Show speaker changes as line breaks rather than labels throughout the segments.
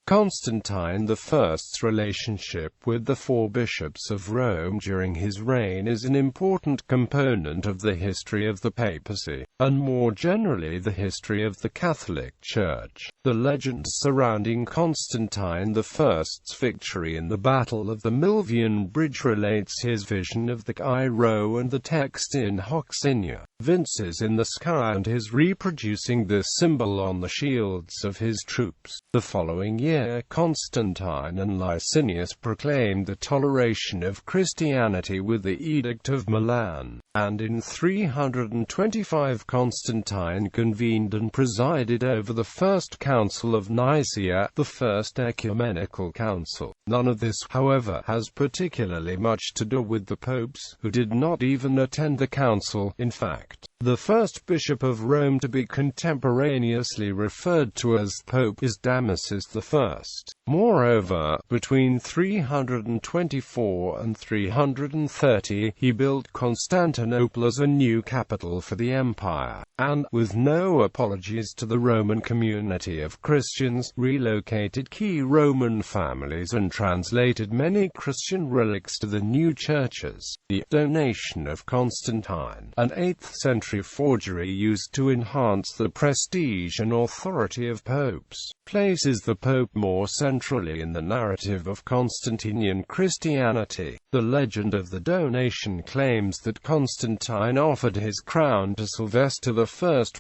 Constantine I's relationship with the four bishops of Rome during his reign is an important component of the history of the papacy, and more generally the history of the Catholic Church. The legend surrounding Constantine I's victory in the Battle of the Milvian Bridge relates his vision of the Chi Rho and the text in hoc signo, vinces in the sky, and his reproducing this symbol on the shields of his troops. The following year, Constantine and Licinius proclaimed the toleration of Christianity with the Edict of Milan, and in 325 Constantine convened and presided over the First Council of Nicaea, the first ecumenical council. None of this, however, has particularly much to do with the popes, who did not even attend the council. In fact, the first bishop of Rome to be contemporaneously referred to as pope is Damasus I. Moreover, between 324 and 330, he built Constantinople as a new capital for the empire, and, with no apologies to the Roman community of Christians, relocated key Roman families and translated many Christian relics to the new churches. The donation of Constantine, an 8th-century forgery used to enhance the prestige and authority of popes, places the pope more centrally in the narrative of Constantinian Christianity. The legend of the donation claims that Constantine offered his crown to Sylvester I,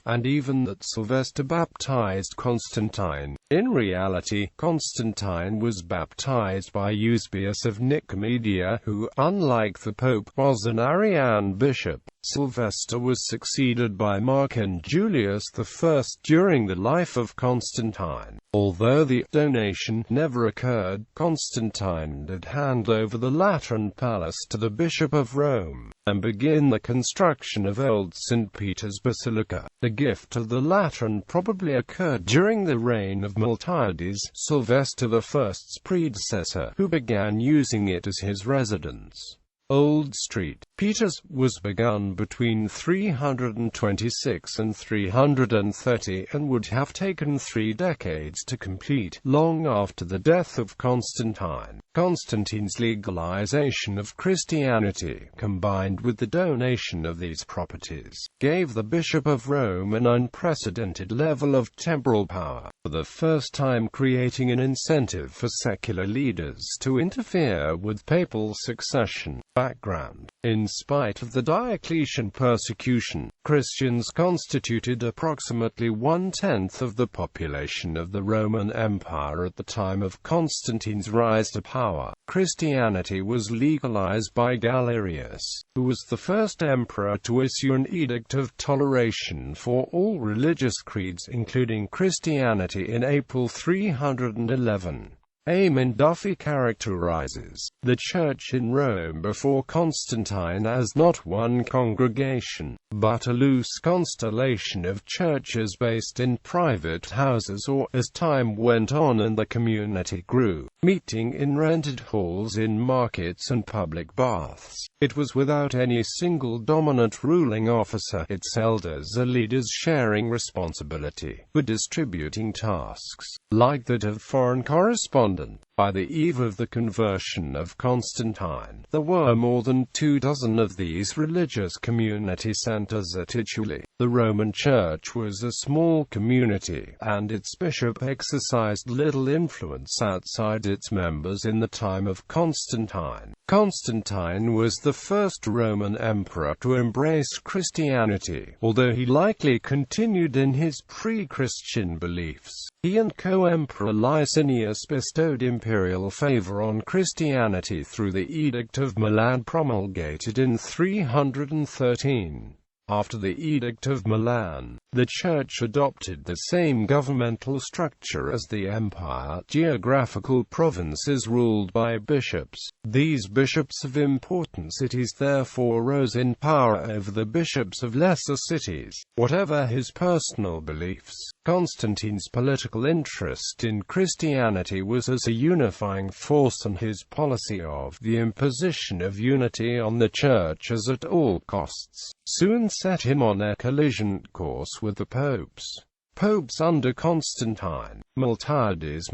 and even that Sylvester baptized Constantine. In reality, Constantine was baptized by Eusebius of Nicomedia, who, unlike the Pope, was an Arian bishop. Sylvester was succeeded by Mark and Julius I during the life of Constantine. Although the donation never occurred, Constantine did hand over the Lateran palace to the Bishop of Rome, and begin the construction of Old St. Peter's Basilica. The gift of the Lateran probably occurred during the reign of Miltiades, Sylvester I's predecessor, who began using it as his residence. Old St. Peter's was begun between 326 and 330 and would have taken 3 decades to complete, long after the death of Constantine. Constantine's legalization of Christianity, combined with the donation of these properties, gave the Bishop of Rome an unprecedented level of temporal power, for the first time creating an incentive for secular leaders to interfere with papal succession. Background: in spite of the Diocletian persecution, Christians constituted approximately 1/10 of the population of the Roman Empire at the time of Constantine's rise to power. Christianity was legalized by Galerius, who was the first emperor to issue an edict of toleration for all religious creeds including Christianity in April 311. Eamon Duffy characterizes the Church in Rome before Constantine as not one congregation, but a loose constellation of churches based in private houses or, as time went on and the community grew, meeting in rented halls in markets and public baths. It was without any single dominant ruling officer, its elders or leaders sharing responsibility for distributing tasks, like that of foreign correspondent. By the eve of the conversion of Constantine, there were more than 24 of these religious community centers at Italy. The Roman Church was a small community, and its bishop exercised little influence outside its members in the time of Constantine. Constantine was the first Roman emperor to embrace Christianity, although he likely continued in his pre-Christian beliefs. He and co-emperor Licinius bestowed imperial favor on Christianity through the Edict of Milan promulgated in 313. After the Edict of Milan, the Church adopted the same governmental structure as the empire, geographical provinces ruled by bishops. These bishops of important cities therefore rose in power over the bishops of lesser cities. Whatever his personal beliefs, Constantine's political interest in Christianity was as a unifying force, and his policy of the imposition of unity on the churches at all costs soon set him on a collision course with the popes. Popes under Constantine. Miltiades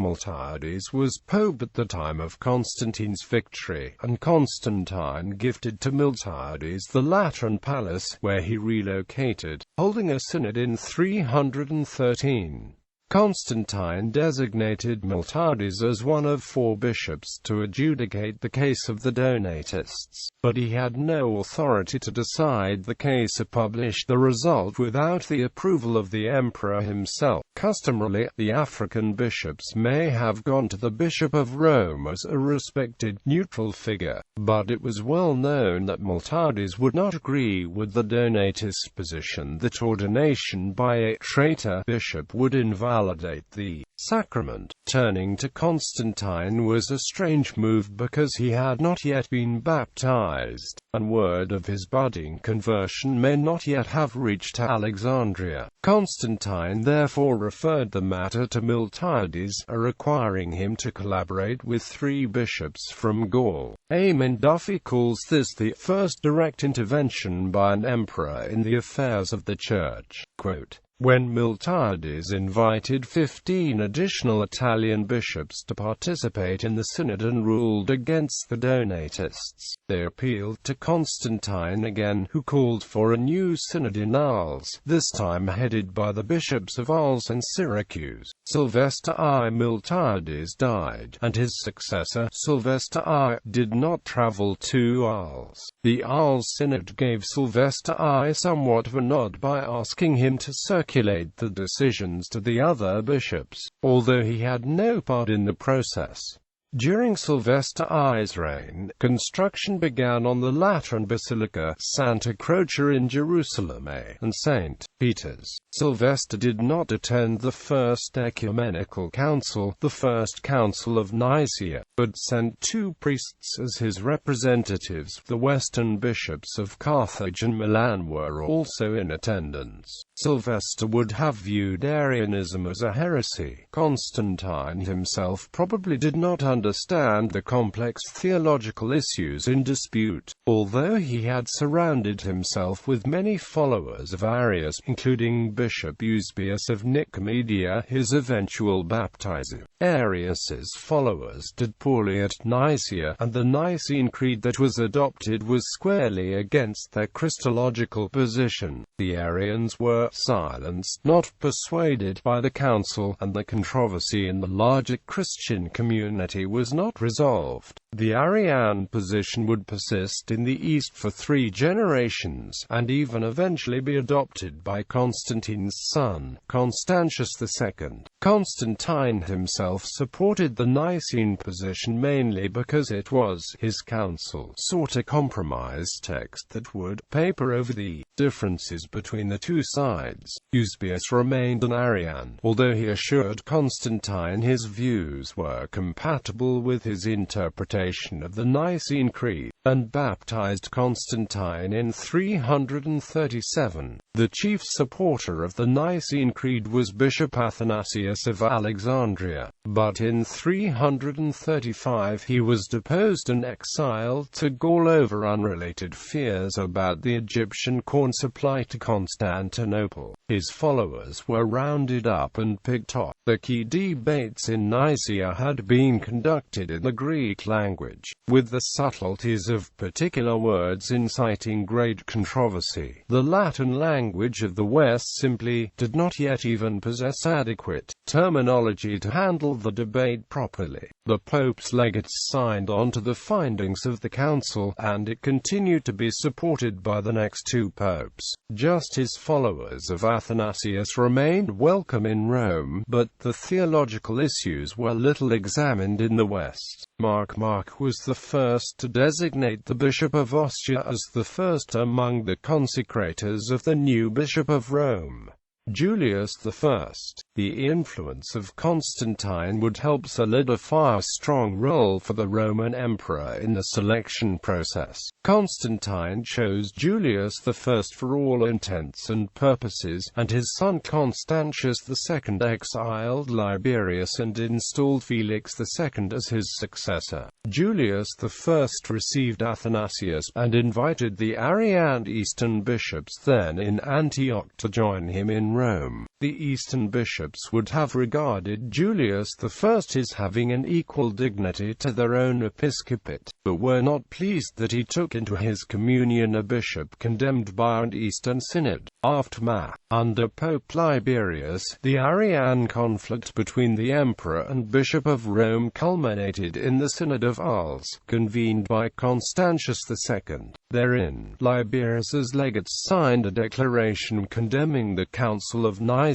was pope at the time of Constantine's victory, and Constantine gifted to Miltiades the Lateran palace, where he relocated, holding a synod in 313. Constantine designated Miltiades as one of 4 bishops to adjudicate the case of the Donatists, but he had no authority to decide the case or publish the result without the approval of the emperor himself. Customarily, the African bishops may have gone to the Bishop of Rome as a respected, neutral figure, but it was well known that Miltiades would not agree with the Donatist position that ordination by a traitor bishop would invalidate the sacrament. Turning to Constantine was a strange move because he had not yet been baptized, and word of his budding conversion may not yet have reached Alexandria. Constantine therefore referred the matter to Miltiades, requiring him to collaborate with 3 bishops from Gaul. Eamon Duffy calls this the first direct intervention by an emperor in the affairs of the Church. Quote, when Miltiades invited 15 additional Italian bishops to participate in the synod and ruled against the Donatists, they appealed to Constantine again, who called for a new synod in Arles, this time headed by the bishops of Arles and Syracuse. Sylvester I. Miltiades died, and his successor, Sylvester I, did not travel to Arles. The Arles synod gave Sylvester I somewhat of a nod by asking him to circulate the decisions to the other bishops, although he had no part in the process. During Sylvester I's reign, construction began on the Lateran Basilica, Santa Croce in Jerusalem, and St. Peter's. Sylvester did not attend the First Ecumenical Council, the First Council of Nicaea, but sent 2 priests as his representatives. The Western bishops of Carthage and Milan were also in attendance. Sylvester would have viewed Arianism as a heresy. Constantine himself probably did not understand the complex theological issues in dispute, although he had surrounded himself with many followers of Arius, including Bishop Eusebius of Nicomedia, his eventual baptizer. Arius's followers did poorly at Nicaea, and the Nicene Creed that was adopted was squarely against their Christological position. The Arians were silenced, not persuaded, by the council, and the controversy in the larger Christian community was not resolved. The Arian position would persist in the East for 3 generations, and even eventually be adopted by Constantine's son, Constantius II. Constantine himself supported the Nicene position mainly because it was his council sought a compromise text that would paper over the differences between the 2 sides. Eusebius remained an Arian, although he assured Constantine his views were compatible with his interpretation of the Nicene Creed, and baptized Constantine in 337. The chief supporter of the Nicene Creed was Bishop Athanasius of Alexandria, but in 335 he was deposed and exiled to Gaul over unrelated fears about the Egyptian corn supply to Constantinople. His followers were rounded up and picked off. The key debates in Nicaea had been conducted in the Greek language, with the subtleties of particular words inciting great controversy. The Latin language of the West simply did not yet even possess adequate terminology to handle the debate properly. The Pope's legates signed on to the findings of the council, and it continued to be supported by the next 2 popes. Just his followers of Athanasius remained welcome in Rome, but the theological issues were little examined in the West. Mark was the first to designate the Bishop of Ostia as the first among the consecrators of the new Bishop of Rome, Julius I. The influence of Constantine would help solidify a strong role for the Roman emperor in the selection process. Constantine chose Julius I for all intents and purposes, and his son Constantius II exiled Liberius and installed Felix II as his successor. Julius I received Athanasius, and invited the Arian Eastern bishops then in Antioch to join him in Rome. The Eastern bishops would have regarded Julius I as having an equal dignity to their own episcopate, but were not pleased that he took into his communion a bishop condemned by an Eastern synod. Aftermath. Under Pope Liberius, the Arian conflict between the emperor and Bishop of Rome culminated in the Synod of Arles, convened by Constantius II. Therein, Liberius's legates signed a declaration condemning the Council of Nicaea.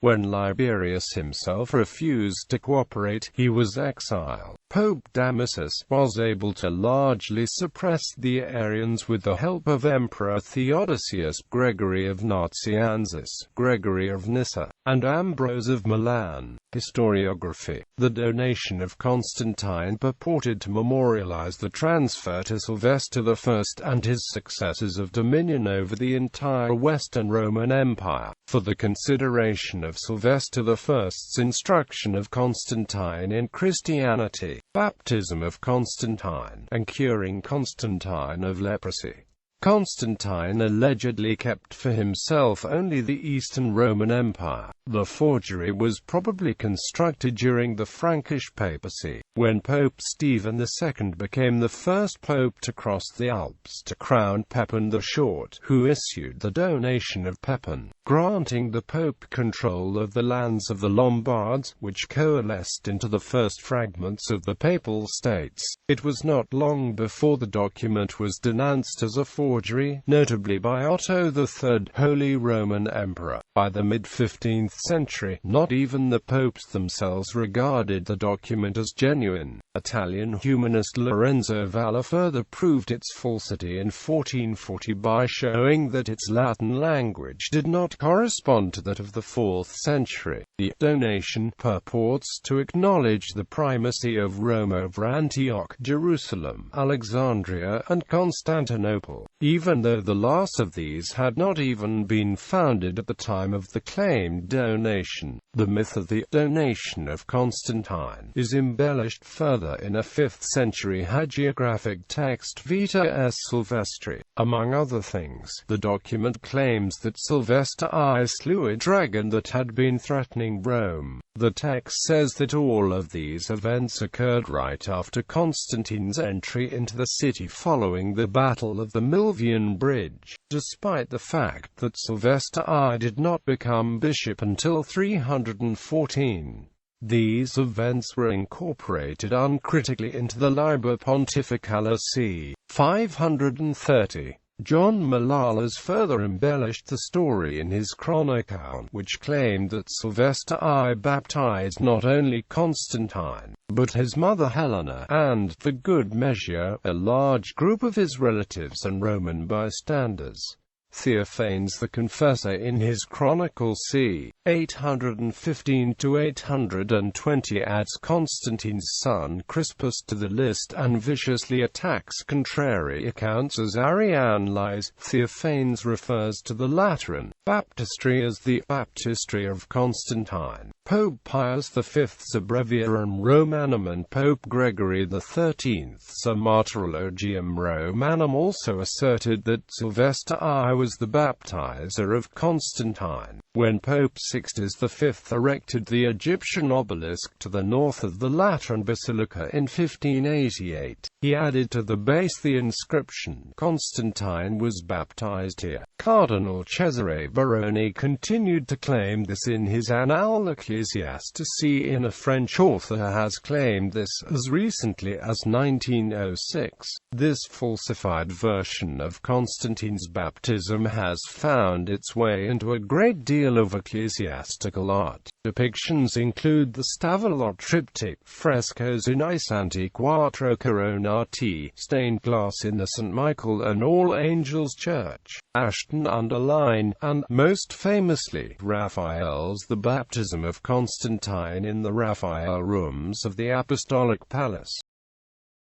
When Liberius himself refused to cooperate, he was exiled. Pope Damasus was able to largely suppress the Arians with the help of Emperor Theodosius, Gregory of Nazianzus, Gregory of Nyssa, and Ambrose of Milan. Historiography. The donation of Constantine purported to memorialize the transfer to Sylvester I and his successors of dominion over the entire Western Roman Empire. For the consideration of Sylvester I's instruction of Constantine in Christianity, baptism of Constantine, and curing Constantine of leprosy. Constantine allegedly kept for himself only the Eastern Roman Empire. The forgery was probably constructed during the Frankish papacy, when Pope Stephen II became the first pope to cross the Alps to crown Pepin the Short, who issued the donation of Pepin, granting the pope control of the lands of the Lombards, which coalesced into the first fragments of the Papal States. It was not long before the document was denounced as a forgery, notably by Otto III, Holy Roman Emperor. By the mid-15th century, not even the popes themselves regarded the document as genuine. Italian humanist Lorenzo Valla further proved its falsity in 1440 by showing that its Latin language did not correspond to that of the 4th century. The donation purports to acknowledge the primacy of Rome over Antioch, Jerusalem, Alexandria, and Constantinople, even though the last of these had not even been founded at the time of the claimed donation. The myth of the donation of Constantine is embellished further in a 5th century hagiographic text, Vita S. Silvestri. Among other things, the document claims that Sylvester I slew a dragon that had been threatening Rome. The text says that all of these events occurred right after Constantine's entry into the city following the Battle of the Milvian Bridge, despite the fact that Sylvester I did not become bishop until 314. These events were incorporated uncritically into the Liber Pontificalis c. 530. John Malalas further embellished the story in his Chronicon, which claimed that Sylvester I baptized not only Constantine, but his mother Helena, and, for good measure, a large group of his relatives and Roman bystanders. Theophanes the Confessor in his Chronicle c. 815–820 adds Constantine's son Crispus to the list and viciously attacks contrary accounts as Arian lies. Theophanes refers to the Lateran baptistry as the baptistry of Constantine. Pope Pius V's Abreviarum Romanum and Pope Gregory XIII's Martyrologium Romanum also asserted that Sylvester I was the baptizer of Constantine. When Pope Sixtus V erected the Egyptian obelisk to the north of the Lateran Basilica in 1588, he added to the base the inscription, "Constantine was baptized here." Cardinal Cesare Baroni continued to claim this in his Annales Ecclesiastici, and a French author has claimed this as recently as 1906. This falsified version of Constantine's baptism has found its way into a great deal of ecclesiastical art. Depictions include the Stavelot triptych, frescoes in Isanti Quattro Coronati, stained glass in the St. Michael and All Angels Church, Ashton-under-Lyne, and, most famously, Raphael's The Baptism of Constantine in the Raphael Rooms of the Apostolic Palace.